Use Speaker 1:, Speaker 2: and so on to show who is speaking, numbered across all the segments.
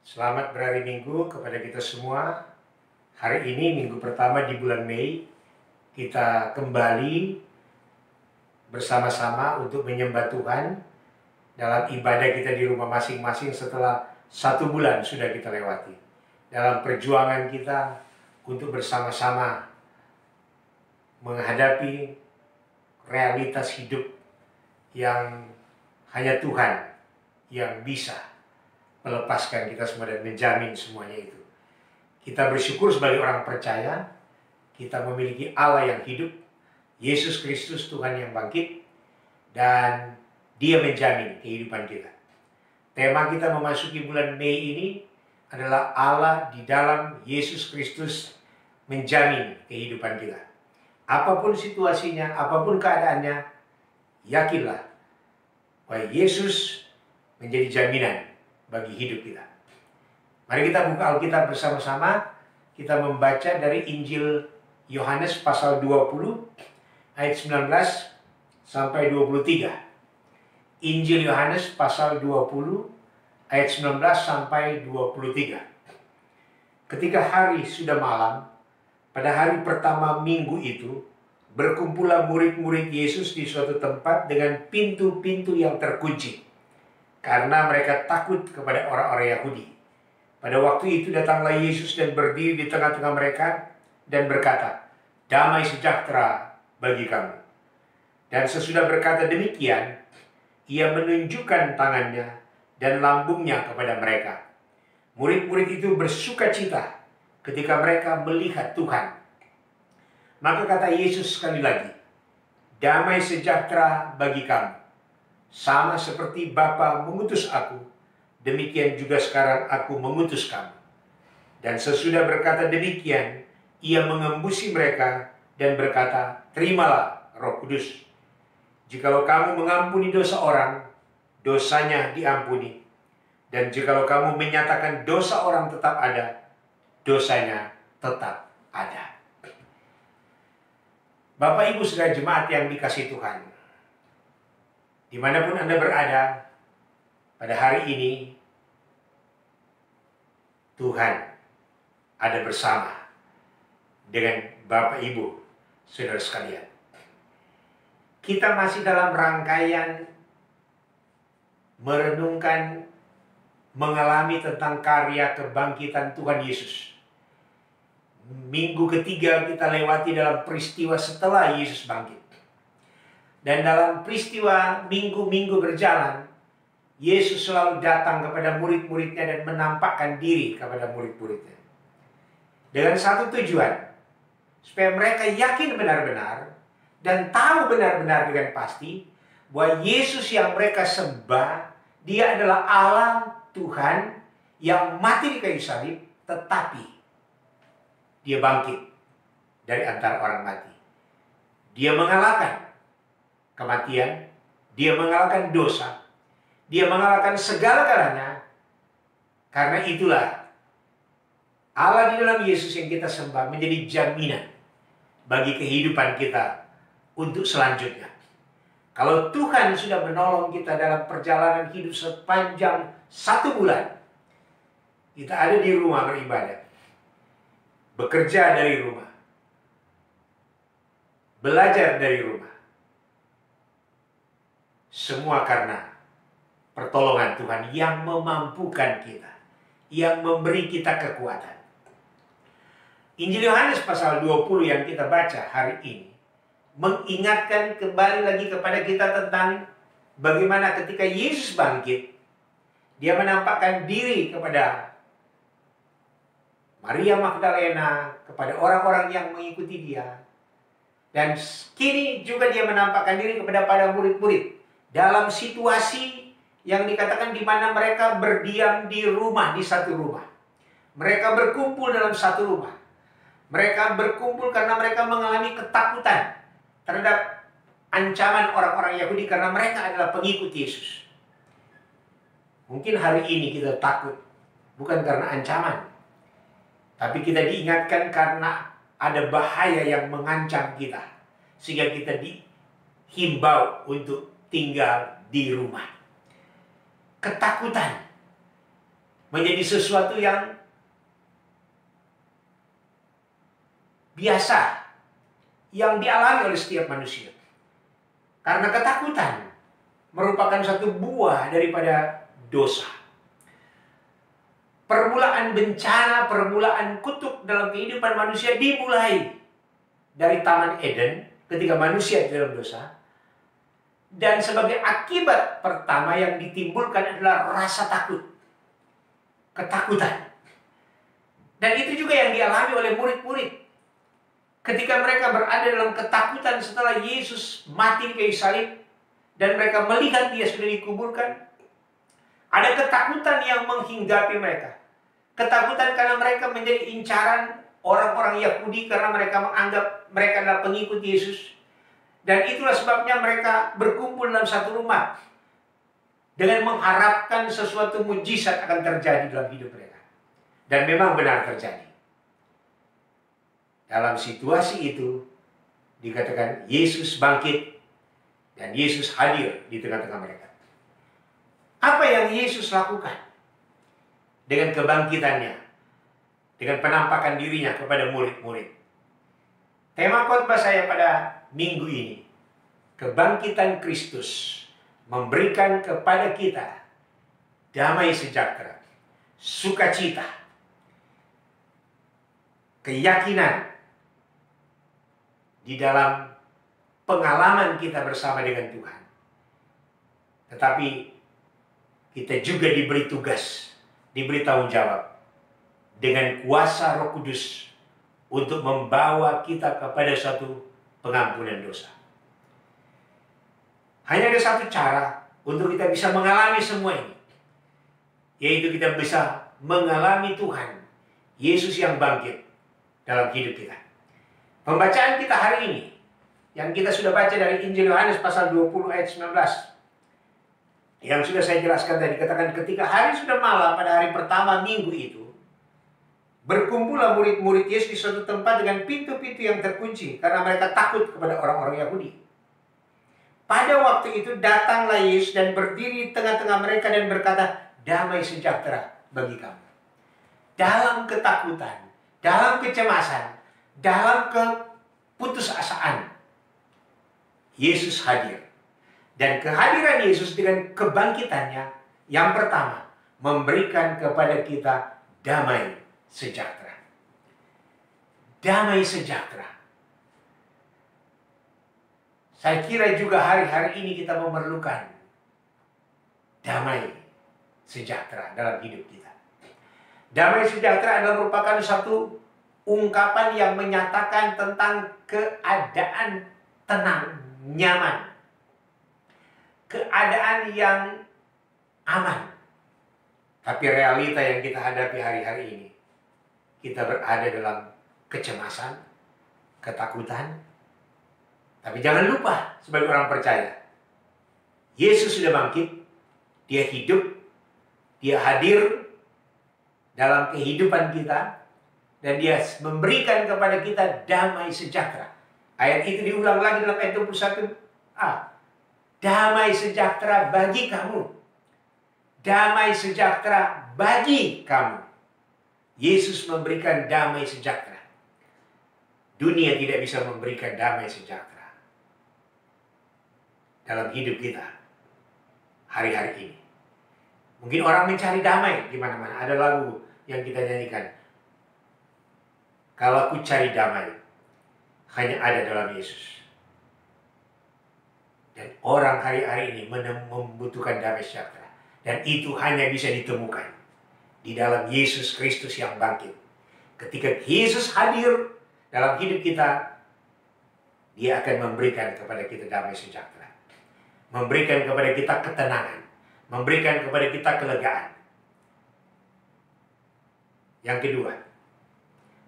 Speaker 1: Selamat berhari Minggu kepada kita semua. Hari ini Minggu pertama di bulan Mei, kita kembali bersama-sama untuk menyembah Tuhan dalam ibadah kita di rumah masing-masing setelah 1 bulan sudah kita lewati. Dalam perjuangan kita untuk bersama-sama menghadapi realitas hidup yang hanya Tuhan yang bisa melepaskan kita semua dan menjamin semuanya itu. Kita bersyukur sebagai orang percaya, kita memiliki Allah yang hidup, Yesus Kristus Tuhan yang bangkit, dan Dia menjamin kehidupan kita. Tema kita memasuki bulan Mei ini adalah Allah di dalam Yesus Kristus menjamin kehidupan kita. Apapun situasinya, apapun keadaannya, yakinlah bahwa Yesus menjadi jaminan bagi hidup kita. Mari kita buka Alkitab bersama-sama. Kita membaca dari Injil Yohanes pasal 20 ayat 19 sampai 23. Injil Yohanes pasal 20 ayat 19 sampai 23. Ketika hari sudah malam, pada hari pertama minggu itu, berkumpullah murid-murid Yesus di suatu tempat dengan pintu-pintu yang terkunci, karena mereka takut kepada orang-orang Yahudi. Pada waktu itu datanglah Yesus dan berdiri di tengah-tengah mereka dan berkata, "Damai sejahtera bagi kamu." Dan sesudah berkata demikian, Ia menunjukkan tangannya dan lambungnya kepada mereka. Murid-murid itu bersuka cita ketika mereka melihat Tuhan. Maka kata Yesus sekali lagi, "Damai sejahtera bagi kamu. Sama seperti Bapa mengutus aku, demikian juga sekarang aku mengutus kamu." Dan sesudah berkata demikian, Ia mengembusi mereka dan berkata, "Terimalah Roh Kudus. Jikalau kamu mengampuni dosa orang, dosanya diampuni. Dan jikalau kamu menyatakan dosa orang tetap ada, dosanya tetap ada." Bapak Ibu saudara jemaat yang dikasihi Tuhan, dimanapun Anda berada, pada hari ini, Tuhan ada bersama dengan Bapak Ibu, saudara sekalian. Kita masih dalam rangkaian merenungkan, mengalami tentang karya kebangkitan Tuhan Yesus. Minggu ketiga kita lewati dalam peristiwa setelah Yesus bangkit. Dan dalam peristiwa minggu-minggu berjalan, Yesus selalu datang kepada murid-muridnya dan menampakkan diri kepada murid-muridnya. Dengan satu tujuan, supaya mereka yakin benar-benar dan tahu benar-benar dengan pasti bahwa Yesus yang mereka sembah, Dia adalah Allah Tuhan yang mati di kayu salib, tetapi Dia bangkit dari antara orang mati. Dia mengalahkan kematian, Dia mengalahkan dosa, Dia mengalahkan segala-galanya. Karena itulah Allah di dalam Yesus yang kita sembah menjadi jaminan bagi kehidupan kita untuk selanjutnya. Kalau Tuhan sudah menolong kita dalam perjalanan hidup sepanjang 1 bulan, kita ada di rumah beribadah, bekerja dari rumah, belajar dari rumah, semua karena pertolongan Tuhan yang memampukan kita, yang memberi kita kekuatan. Injil Yohanes pasal 20 yang kita baca hari ini mengingatkan kembali lagi kepada kita tentang bagaimana ketika Yesus bangkit, Dia menampakkan diri kepada Maria Magdalena, kepada orang-orang yang mengikuti Dia. Dan kini juga Dia menampakkan diri kepada para murid-murid dalam situasi yang dikatakan di mana mereka berdiam di rumah, di satu rumah. Mereka berkumpul dalam satu rumah. Mereka berkumpul karena mereka mengalami ketakutan terhadap ancaman orang-orang Yahudi karena mereka adalah pengikut Yesus. Mungkin hari ini kita takut bukan karena ancaman, tapi kita diingatkan karena ada bahaya yang mengancam kita, sehingga kita dihimbau untuk tinggal di rumah. Ketakutan menjadi sesuatu yang biasa, yang dialami oleh setiap manusia. Karena ketakutan merupakan satu buah daripada dosa. Permulaan bencana, permulaan kutuk dalam kehidupan manusia dimulai dari Taman Eden ketika manusia di dalam dosa. Dan sebagai akibat pertama yang ditimbulkan adalah rasa takut. Ketakutan. Dan itu juga yang dialami oleh murid-murid. Ketika mereka berada dalam ketakutan setelah Yesus mati di kayu salib dan mereka melihat dia sudah dikuburkan, ada ketakutan yang menghinggapi mereka. Ketakutan karena mereka menjadi incaran orang-orang Yahudi karena mereka menganggap mereka adalah pengikut Yesus. Dan itulah sebabnya mereka berkumpul dalam satu rumah dengan mengharapkan sesuatu mujizat akan terjadi dalam hidup mereka. Dan memang benar terjadi. Dalam situasi itu dikatakan Yesus bangkit dan Yesus hadir di tengah-tengah mereka. Apa yang Yesus lakukan dengan kebangkitannya, dengan penampakan dirinya kepada murid-murid? Tema khotbah saya pada minggu ini, kebangkitan Kristus memberikan kepada kita damai sejahtera, sukacita, keyakinan di dalam pengalaman kita bersama dengan Tuhan. Tetapi kita juga diberi tugas, diberi tanggung jawab dengan kuasa Roh Kudus untuk membawa kita kepada satu pengampunan dosa. Hanya ada satu cara untuk kita bisa mengalami semua ini, yaitu kita bisa mengalami Tuhan Yesus yang bangkit dalam hidup kita. Pembacaan kita hari ini yang kita sudah baca dari Injil Yohanes pasal 20 ayat 19, yang sudah saya jelaskan tadi, katakan ketika hari sudah malam pada hari pertama minggu itu, berkumpullah murid-murid Yesus di suatu tempat dengan pintu-pintu yang terkunci karena mereka takut kepada orang-orang Yahudi. Pada waktu itu datanglah Yesus dan berdiri di tengah-tengah mereka dan berkata, damai sejahtera bagi kamu. Dalam ketakutan, dalam kecemasan, dalam keputusasaan, Yesus hadir. Dan kehadiran Yesus dengan kebangkitannya yang pertama memberikan kepada kita damai sejahtera. Damai sejahtera. Saya kira juga hari-hari ini kita memerlukan damai sejahtera dalam hidup kita. Damai sejahtera adalah merupakan satu ungkapan yang menyatakan tentang keadaan tenang, nyaman. Keadaan yang aman. Tapi realita yang kita hadapi hari-hari ini, kita berada dalam kecemasan, ketakutan. Tapi jangan lupa sebagai orang percaya, Yesus sudah bangkit, dia hidup, dia hadir dalam kehidupan kita, dan dia memberikan kepada kita damai sejahtera. Ayat itu diulang lagi dalam ayat 21a. Damai sejahtera bagi kamu. Damai sejahtera bagi kamu. Yesus memberikan damai sejahtera. Dunia tidak bisa memberikan damai sejahtera dalam hidup kita hari-hari ini. Mungkin orang mencari damai di mana-mana. Ada lagu yang kita nyanyikan. Kalau aku cari damai, hanya ada dalam Yesus. Dan orang hari-hari ini membutuhkan damai sejahtera. Dan itu hanya bisa ditemukan di dalam Yesus Kristus yang bangkit. Ketika Yesus hadir dalam hidup kita, dia akan memberikan kepada kita damai sejahtera. Memberikan kepada kita ketenangan. Memberikan kepada kita kelegaan. Yang kedua,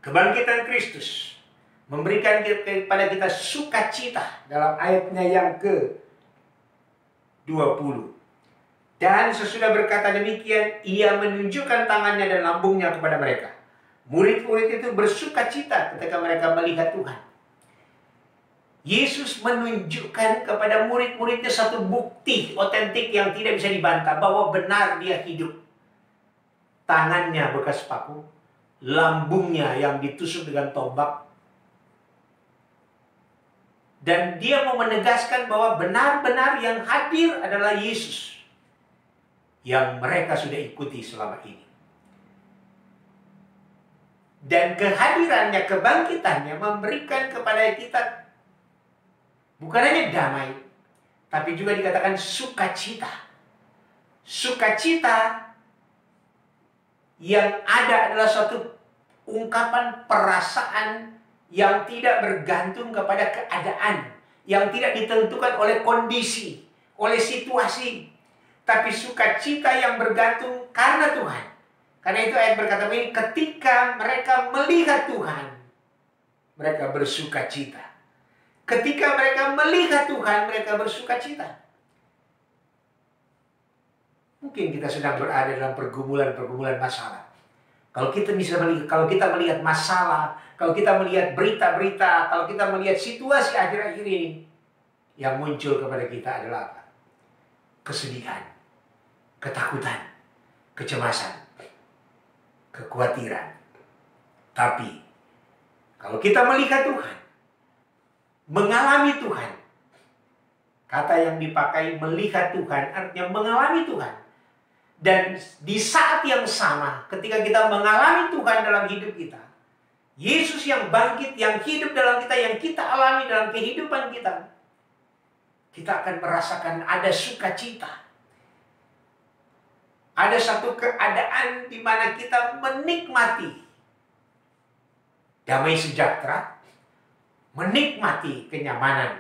Speaker 1: kebangkitan Kristus memberikan kepada kita sukacita dalam ayatnya yang ke-20. Dan sesudah berkata demikian, ia menunjukkan tangannya dan lambungnya kepada mereka. Murid-murid itu bersukacita ketika mereka melihat Tuhan. Yesus menunjukkan kepada murid-muridnya satu bukti otentik yang tidak bisa dibantah bahwa benar dia hidup. tangannya bekas paku, lambungnya yang ditusuk dengan tombak. Dan dia mau menegaskan bahwa benar-benar yang hadir adalah Yesus yang mereka sudah ikuti selama ini. Dan kehadirannya, kebangkitannya memberikan kepada kita bukan hanya damai, tapi juga dikatakan sukacita. Sukacita yang ada adalah suatu ungkapan perasaan yang tidak bergantung kepada keadaan, yang tidak ditentukan oleh kondisi, oleh situasi, tapi sukacita yang bergantung karena Tuhan. Karena itu ayat berkata begini, ketika mereka melihat Tuhan, mereka bersukacita. Ketika mereka melihat Tuhan, mereka bersukacita. Mungkin kita sedang berada dalam pergumulan-pergumulan masalah. Kalau kita melihat masalah, kalau kita melihat berita-berita, kalau kita melihat situasi akhir-akhir ini, yang muncul kepada kita adalah apa? Kesedihan, ketakutan, kecemasan, kekhawatiran. Tapi kalau kita melihat Tuhan, mengalami Tuhan, kata yang dipakai melihat Tuhan artinya mengalami Tuhan. Dan di saat yang sama, ketika kita mengalami Tuhan dalam hidup kita, Yesus yang bangkit, yang hidup dalam kita, yang kita alami dalam kehidupan kita, kita akan merasakan ada sukacita. Ada satu keadaan di mana kita menikmati damai sejahtera, menikmati kenyamanan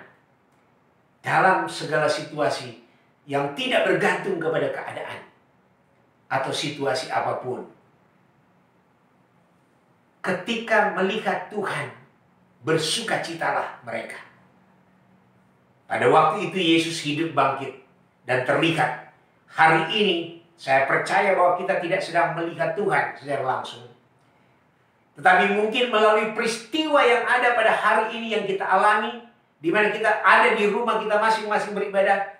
Speaker 1: dalam segala situasi yang tidak bergantung kepada keadaan atau situasi apapun. Ketika melihat Tuhan, bersukacitalah mereka. Pada waktu itu Yesus hidup bangkit dan terlihat. Hari ini saya percaya bahwa kita tidak sedang melihat Tuhan secara langsung. Tetapi mungkin melalui peristiwa yang ada pada hari ini yang kita alami, di mana kita ada di rumah kita masing-masing beribadah,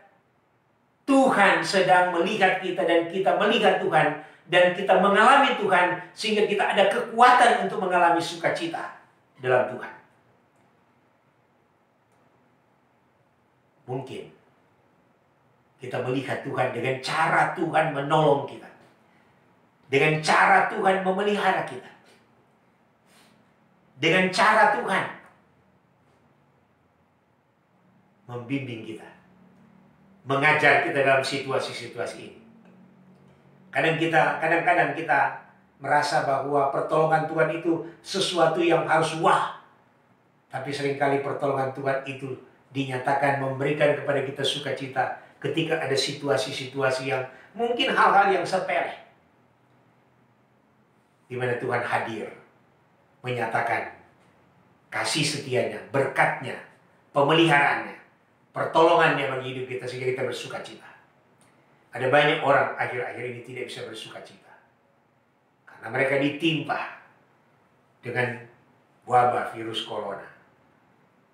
Speaker 1: Tuhan sedang melihat kita dan kita melihat Tuhan dan kita mengalami Tuhan sehingga kita ada kekuatan untuk mengalami sukacita dalam Tuhan. Mungkin kita melihat Tuhan dengan cara Tuhan menolong kita, dengan cara Tuhan memelihara kita, dengan cara Tuhan membimbing kita, mengajar kita dalam situasi-situasi ini. Kadang-kadang kita merasa bahwa pertolongan Tuhan itu sesuatu yang harus wah. Tapi seringkali pertolongan Tuhan itu dinyatakan memberikan kepada kita sukacita ketika ada situasi-situasi yang mungkin hal-hal yang sepele, di mana Tuhan hadir, menyatakan kasih setianya, berkatnya, pemeliharaannya, pertolongannya bagi hidup kita sehingga kita bersukacita. Ada banyak orang akhir-akhir ini tidak bisa bersukacita karena mereka ditimpa dengan wabah virus corona.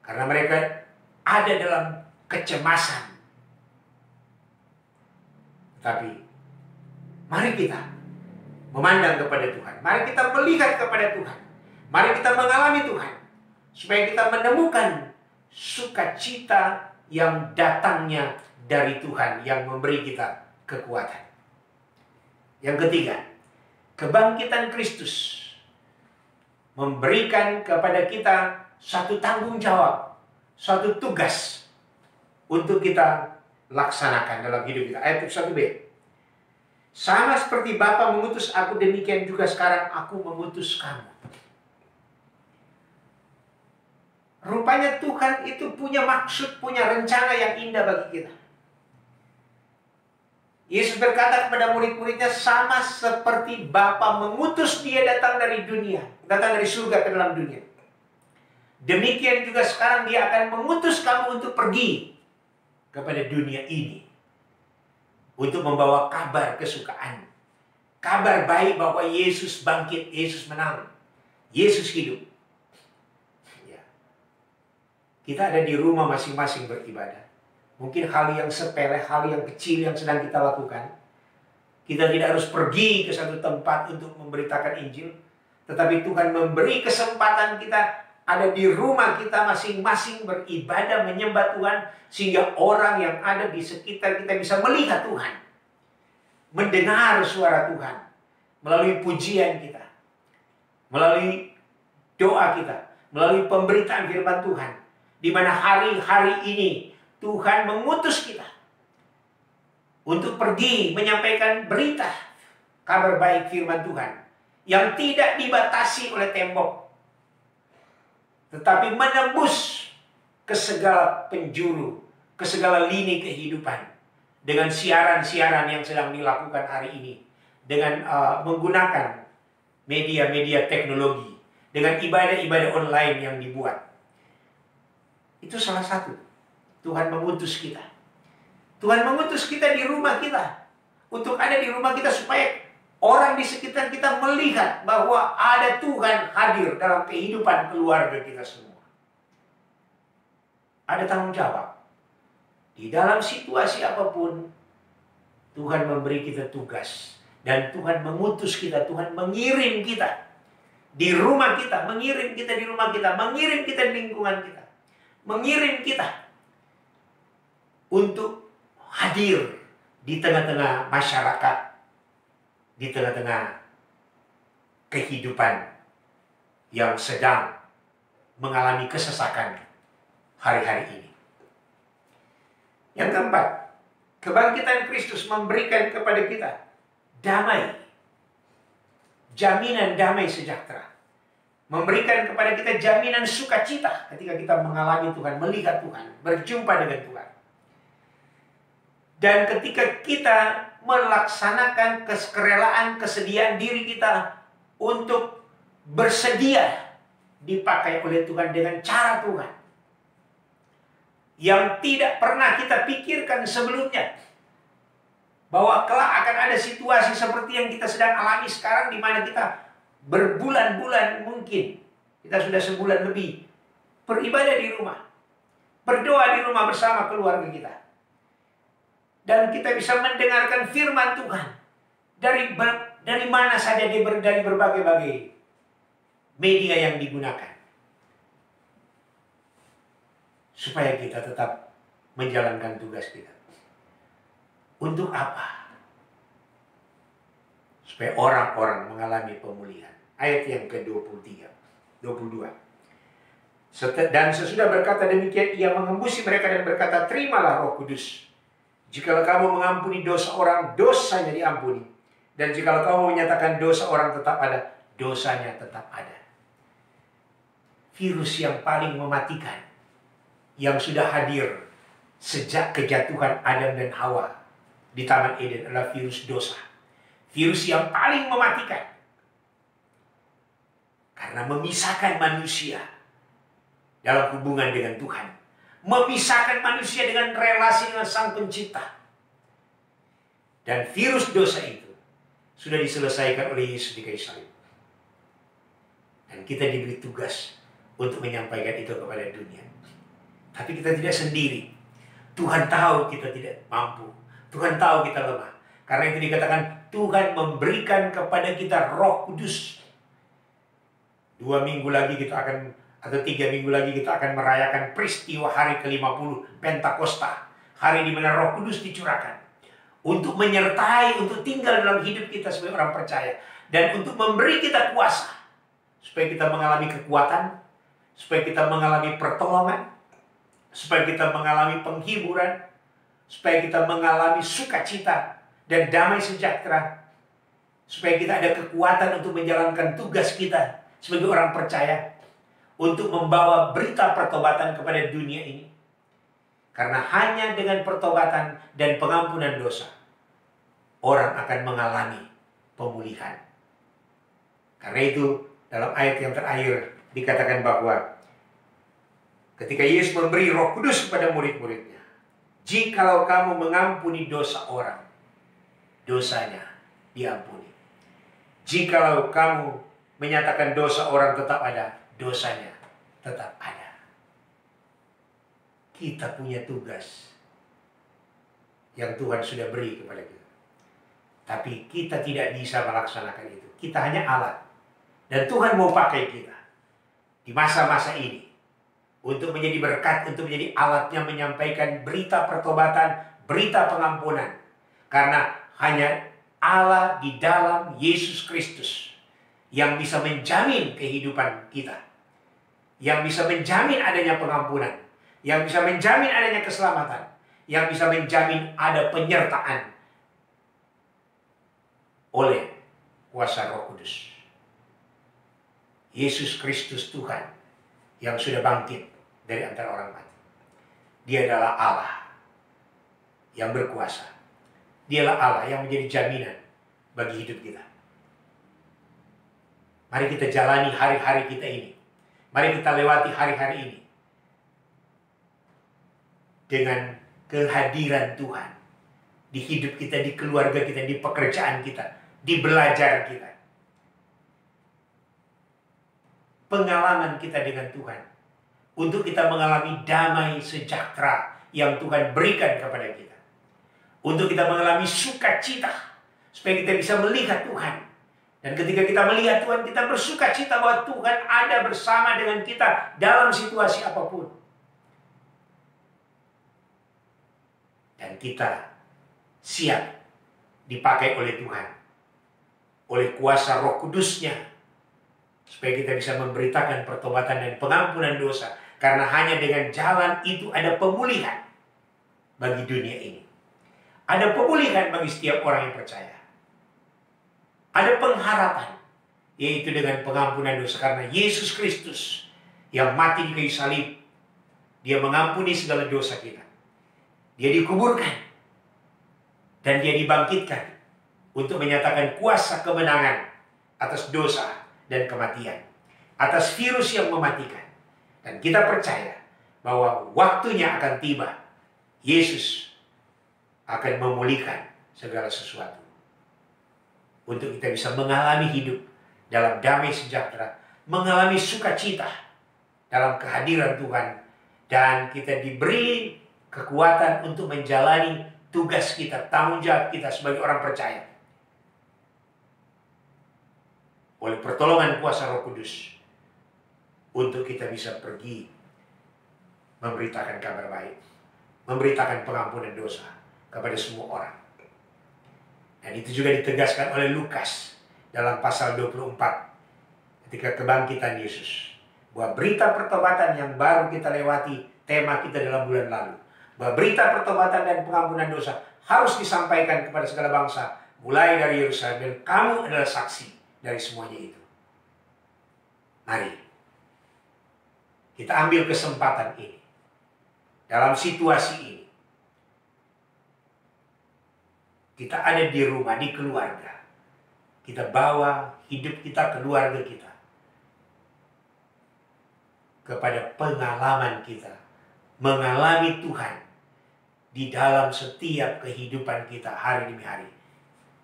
Speaker 1: Karena mereka ada dalam kecemasan. Tapi mari kita memandang kepada Tuhan. Mari kita melihat kepada Tuhan. Mari kita mengalami Tuhan supaya kita menemukan sukacita yang datangnya dari Tuhan yang memberi kita kekuatan. Yang ketiga, kebangkitan Kristus memberikan kepada kita satu tanggung jawab, satu tugas untuk kita laksanakan dalam hidup kita. Ayat 1b. Sama seperti Bapa mengutus aku, demikian juga sekarang aku mengutus kamu. Rupanya Tuhan itu punya maksud, punya rencana yang indah bagi kita. Yesus berkata kepada murid-muridnya, sama seperti Bapa mengutus dia datang dari dunia, datang dari surga ke dalam dunia. Demikian juga sekarang dia akan mengutus kamu untuk pergi kepada dunia ini. Untuk membawa kabar kesukaan. Kabar baik bahwa Yesus bangkit, Yesus menang, Yesus hidup. Kita ada di rumah masing-masing beribadah. Mungkin hal yang sepele, hal yang kecil yang sedang kita lakukan. Kita tidak harus pergi ke satu tempat untuk memberitakan Injil, tetapi Tuhan memberi kesempatan kita ada di rumah kita masing-masing beribadah menyembah Tuhan, sehingga orang yang ada di sekitar kita bisa melihat Tuhan, mendengar suara Tuhan melalui pujian kita, melalui doa kita, melalui pemberitaan firman Tuhan, di mana hari-hari ini Tuhan mengutus kita untuk pergi menyampaikan berita kabar baik firman Tuhan yang tidak dibatasi oleh tembok, tetapi menembus ke segala penjuru, ke segala lini kehidupan, dengan siaran-siaran yang sedang dilakukan hari ini, dengan menggunakan media-media teknologi, dengan ibadah-ibadah online yang dibuat. Itu salah satu. Tuhan mengutus kita. Tuhan mengutus kita di rumah kita, untuk ada di rumah kita supaya orang di sekitar kita melihat bahwa ada Tuhan hadir dalam kehidupan keluarga kita semua. Ada tanggung jawab. Di dalam situasi apapun, Tuhan memberi kita tugas. Dan Tuhan mengutus kita, Tuhan mengirim kita di rumah kita, mengirim kita di rumah kita, mengirim kita di lingkungan kita, mengirim kita untuk hadir di tengah-tengah masyarakat, di tengah-tengah kehidupan yang sedang mengalami kesesakan hari-hari ini. Yang keempat, kebangkitan Kristus memberikan kepada kita damai, jaminan damai sejahtera. Memberikan kepada kita jaminan sukacita ketika kita mengalami Tuhan, melihat Tuhan, berjumpa dengan Tuhan. Dan ketika kita melaksanakan kerelaan, kesediaan diri kita untuk bersedia dipakai oleh Tuhan dengan cara Tuhan yang tidak pernah kita pikirkan sebelumnya, bahwa kelak akan ada situasi seperti yang kita sedang alami sekarang, di mana kita berbulan-bulan, mungkin kita sudah sebulan lebih beribadah di rumah, berdoa di rumah bersama keluarga kita, dan kita bisa mendengarkan firman Tuhan dari mana saja, dari berbagai-bagai media yang digunakan, supaya kita tetap menjalankan tugas kita. Untuk apa? Supaya orang-orang mengalami pemulihan. Ayat yang ke-23, 22. Dan sesudah berkata demikian, ia mengembusi mereka dan berkata, terimalah Roh Kudus. Jikalau kamu mengampuni dosa orang, dosanya diampuni. Dan jikalau kamu menyatakan dosa orang tetap ada, dosanya tetap ada. Virus yang paling mematikan, yang sudah hadir sejak kejatuhan Adam dan Hawa di Taman Eden, adalah virus dosa. Virus yang paling mematikan. Karena memisahkan manusia dalam hubungan dengan Tuhan. Memisahkan manusia dengan relasi dengan Sang Pencipta. Dan virus dosa itu sudah diselesaikan oleh Yesus di kayu salib. Dan kita diberi tugas untuk menyampaikan itu kepada dunia. Tapi kita tidak sendiri. Tuhan tahu kita tidak mampu. Tuhan tahu kita lemah. Karena itu dikatakan Tuhan memberikan kepada kita Roh Kudus. 2 minggu lagi kita akan, atau 3 minggu lagi kita akan merayakan peristiwa hari ke-50 Pentakosta. Hari di mana Roh Kudus dicurahkan. Untuk menyertai, untuk tinggal dalam hidup kita sebagai orang percaya. Dan untuk memberi kita kuasa. Supaya kita mengalami kekuatan. Supaya kita mengalami pertolongan. Supaya kita mengalami penghiburan. Supaya kita mengalami sukacita dan damai sejahtera. Supaya kita ada kekuatan untuk menjalankan tugas kita sebagai orang percaya. Untuk membawa berita pertobatan kepada dunia ini. Karena hanya dengan pertobatan dan pengampunan dosa, orang akan mengalami pemulihan. Karena itu dalam ayat yang terakhir dikatakan bahwa ketika Yesus memberi Roh Kudus kepada murid-muridnya, jikalau kamu mengampuni dosa orang, dosanya diampuni. Jikalau kamu menyatakan dosa orang tetap ada, dosanya tetap ada. Kita punya tugas yang Tuhan sudah beri kepada kita. Tapi kita tidak bisa melaksanakan itu. Kita hanya alat. Dan Tuhan mau pakai kita di masa-masa ini untuk menjadi berkat, untuk menjadi alatnya menyampaikan berita pertobatan, berita pengampunan. Karena hanya Allah di dalam Yesus Kristus yang bisa menjamin kehidupan kita, yang bisa menjamin adanya pengampunan, yang bisa menjamin adanya keselamatan, yang bisa menjamin ada penyertaan oleh kuasa Roh Kudus. Yesus Kristus Tuhan yang sudah bangkit dari antara orang mati. Dia adalah Allah yang berkuasa. Dialah Allah yang menjadi jaminan bagi hidup kita. Mari kita jalani hari-hari kita ini. Mari kita lewati hari-hari ini dengan kehadiran Tuhan di hidup kita, di keluarga kita, di pekerjaan kita, di belajar kita. Pengalaman kita dengan Tuhan untuk kita mengalami damai sejahtera yang Tuhan berikan kepada kita, untuk kita mengalami sukacita supaya kita bisa melihat Tuhan. Dan ketika kita melihat Tuhan, kita bersukacita bahwa Tuhan ada bersama dengan kita dalam situasi apapun. Dan kita siap dipakai oleh Tuhan, oleh kuasa Roh Kudus-Nya, supaya kita bisa memberitakan pertobatan dan pengampunan dosa. Karena hanya dengan jalan itu ada pemulihan bagi dunia ini. Ada pemulihan bagi setiap orang yang percaya. Ada pengharapan, yaitu dengan pengampunan dosa. Karena Yesus Kristus yang mati di kayu salib, Dia mengampuni segala dosa kita. Dia dikuburkan dan Dia dibangkitkan untuk menyatakan kuasa kemenangan atas dosa dan kematian, atas virus yang mematikan. Dan kita percaya bahwa waktunya akan tiba. Yesus akan memulihkan segala sesuatu untuk kita bisa mengalami hidup dalam damai sejahtera, mengalami sukacita dalam kehadiran Tuhan, dan kita diberi kekuatan untuk menjalani tugas kita, tanggung jawab kita sebagai orang percaya oleh pertolongan kuasa Roh Kudus, untuk kita bisa pergi memberitakan kabar baik, memberitakan pengampunan dosa kepada semua orang. Dan itu juga ditegaskan oleh Lukas dalam pasal 24 ketika kebangkitan Yesus, bahwa berita pertobatan yang baru kita lewati, tema kita dalam bulan lalu, bahwa berita pertobatan dan pengampunan dosa harus disampaikan kepada segala bangsa, mulai dari Yerusalem, dan kamu adalah saksi dari semuanya itu. Mari kita ambil kesempatan ini dalam situasi ini. Kita ada di rumah, di keluarga. Kita bawa hidup kita, keluarga kita, kepada pengalaman kita mengalami Tuhan di dalam setiap kehidupan kita hari demi hari.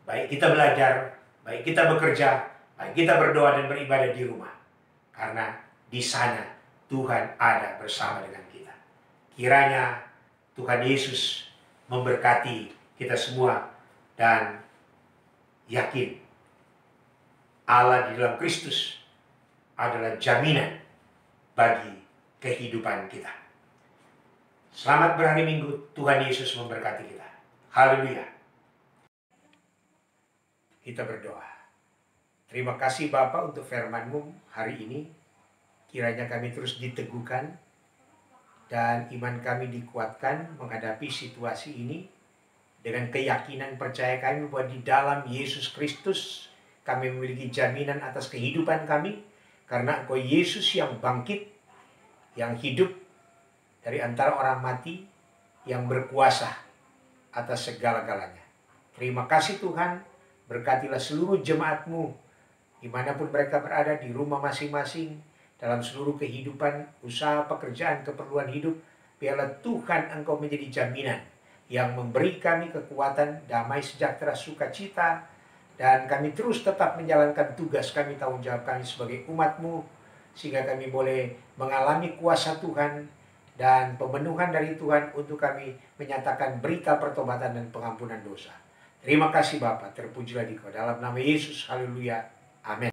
Speaker 1: Baik kita belajar, baik kita bekerja, baik kita berdoa dan beribadah di rumah. Karena di sana Tuhan ada bersama dengan kita. Kiranya Tuhan Yesus memberkati kita semua, dan yakin Allah di dalam Kristus adalah jaminan bagi kehidupan kita. Selamat berhari Minggu. Tuhan Yesus memberkati kita. Haleluya. Kita berdoa. Terima kasih Bapa untuk firman-Mu hari ini. Kiranya kami terus diteguhkan dan iman kami dikuatkan menghadapi situasi ini, dengan keyakinan percaya kami bahwa di dalam Yesus Kristus kami memiliki jaminan atas kehidupan kami, karena Engkau Yesus yang bangkit, yang hidup dari antara orang mati, yang berkuasa atas segala-galanya. Terima kasih Tuhan, berkatilah seluruh jemaat-Mu dimanapun mereka berada, di rumah masing-masing, dalam seluruh kehidupan, usaha, pekerjaan, keperluan hidup. Biarlah Tuhan Engkau menjadi jaminan yang memberi kami kekuatan, damai sejahtera, sukacita, dan kami terus tetap menjalankan tugas kami, tanggung jawab kami sebagai umat-Mu, sehingga kami boleh mengalami kuasa Tuhan dan pemenuhan dari Tuhan untuk kami menyatakan berita pertobatan dan pengampunan dosa. Terima kasih Bapa, terpujilah Dikau dalam nama Yesus, haleluya, amin.